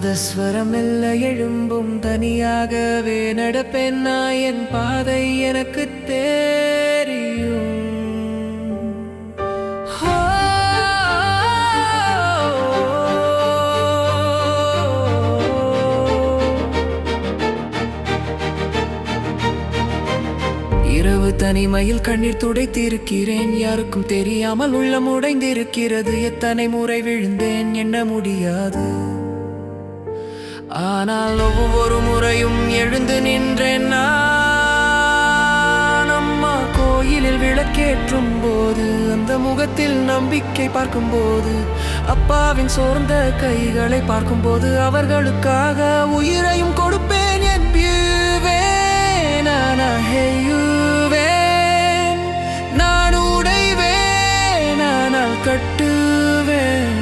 நாதஸ்வரம் மெல்ல எழும்பும் தனியாகவே நடப்பேன் நான் என் பாதை எனக்கு தெரியும். இரவு தனிமையில் கண்ணீர் துடைத்திருக்கிறேன், யாருக்கும் தெரியாமல் உள்ளம் உடைந்திருக்கிறது. எத்தனை முறை விழுந்தேன் எண்ண முடியாது, ஆனால் ஒவ்வொரு முறையும் எழுந்து நின்றேன் நான். அம்மா கோயிலில் விளக்கேற்றும் போது அந்த முகத்தில் நம்பிக்கை பார்க்கும்போது, அப்பாவின் சோர்ந்த கைகளை பார்க்கும்போது, அவர்களுக்காக உயிரையும் கொடுப்பேன் என்பேன். நான் உடைவேன், ஆனால் கட்டுவேன்.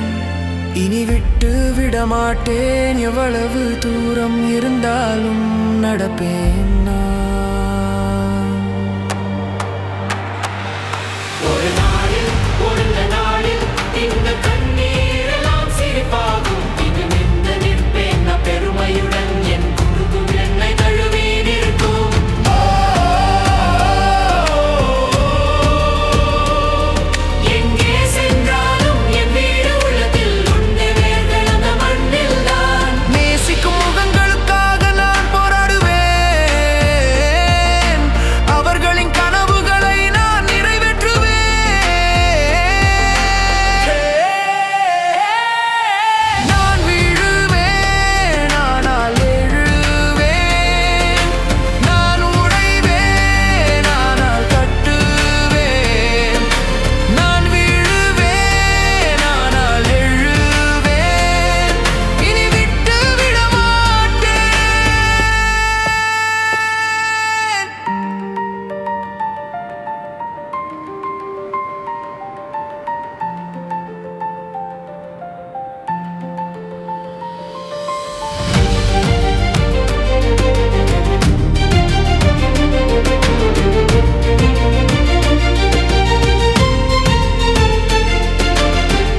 இனி விட்டு விடமாட்டேன், எவ்வளவு தூரம் இருந்தாலும் நடப்பேன் நான். ஒரு நாளில் ஒரு நாளில் இந்த கண்ணீர் எல்லாம் சிரிப்பாகும். இது நின்று நிற்பேன் நான் பெருமையுடன், என் குடும்பம் என்னை தழுவி நிற்கும். எங்கே சென்றாலும் என் வீடு உள்ளத்தில் உண்டு வேர்கள் அந்த மண்ணில் தான். நேசிக்கும் முகங்களுக்காக நான் போராடுவேன், அவர்களின் கனவுகளை நான் நிறைவேற்றுவேன். நான் வீழுவேன், ஆனால் எழுவேன். நான் உடைவேன், ஆனால் கட்டுவேன். நான் வீழுவேன், ஆனால் எழுவேன். இனி விட்டு விடமாட்டேன்.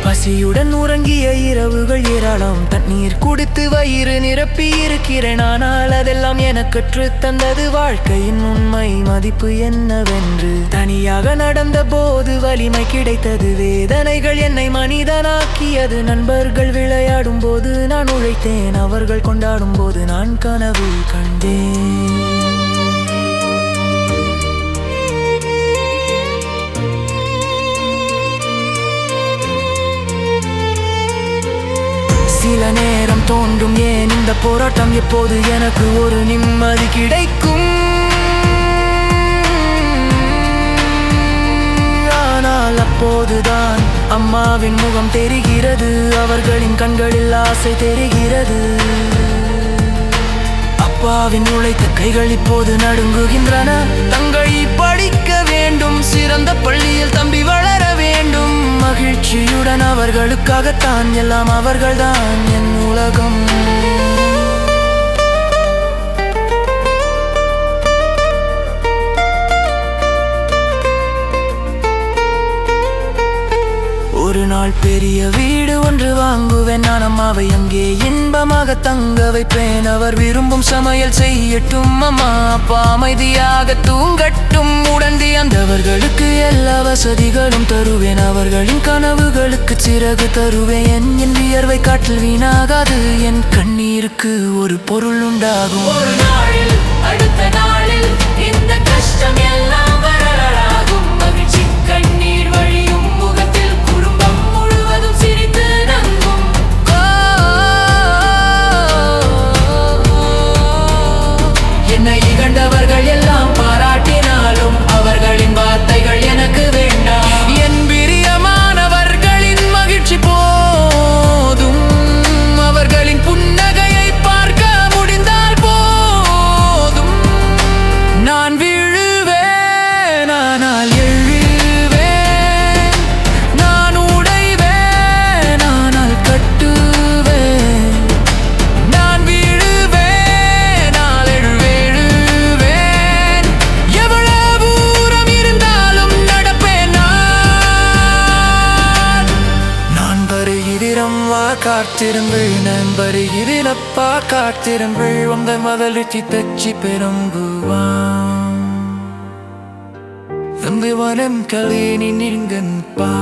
பசியுடன் உறங்கிய இரவுகள் ஏராளம், தண்ணீர் குடித்து வயிறு நிரப்பி இருக்கிறேன். ஆனால் அதெல்லாம் எனக்கு கற்றுத் தந்தது வாழ்க்கையின் உண்மை மதிப்பு என்னவென்று. தனியாக நடந்த போது வலிமை கிடைத்தது, வேதனைகள் என்னை மனிதனாக்கியது. நண்பர்கள் விளையாடும் போது நான் உழைத்தேன், அவர்கள் கொண்டாடும் போது நான் கனவு கண்டேன். சில நேரம் தோன்றும், ஏன் இந்த போராட்டம், எப்போது எனக்கு ஒரு நிம்மதி கிடைக்கும். ஆனால் அப்போதுதான் அம்மாவின் முகம் தெரிகிறது, அவர்களின் கண்களில் ஆசை தெரிகிறது. அப்பாவின் உழைத்த கைகள் இப்போது நடுங்குகின்றன. தங்கை படிக்க வேண்டும், சிறந்த பள்ளியில் தம்பி வளர வேண்டும். மகிழ்ச்சியுடன் அவர்களுக்காகத்தான், எல்லாம் அவர்கள்தான் என் உலகம். ஒரு நாள் பெரிய வீடு ஒன்று வாங்குவேன் நான், அம்மாவை அங்கே இன்பமாக தங்க வைப்பேன். அவர் விரும்பும் சமையல் செய்யட்டும், அம்மா அப்பா அமைதியாக தூங்கட்டும். உடந்தி அந்தவர்களுக்கு எல்லா வசதிகளும் தருவேன், அவர்களின் கனவுகளுக்கு சிறகு தருவேன். என் வியர்வை காற்றில் வீணாகாது, என் கண்ணீருக்கு ஒரு பொருள் உண்டாகும். ஒரு நாளில் அடுத்த நாளில் இந்த கஷ்டம் எல்லாம் வரலாகும். மகிழ்ச்சி கண்ணீர் வழியும் முகத்தில் குடும்பம் முழுவதும் சிரித்து நங்கும். என்னை இகழ்ந்தவர்கள் எல்லாம் பாராட்டினாலும் அவர்களின் வார்த்தைகள் எனக்கு வேண்டாம். என் பிரியமானவர்களின் மகிழ்ச்சி போதும், அவர்களின் புன்னகையை பார்க்க முடிந்தால் போதும். காத்திருங்கள் நான் வருகிறேன் அப்பா காத்திருங்கள் உங்க மதலிச்சி தச்சி பெரும்புவான் தம்பி வனம் கலேனி நீங்கன்பா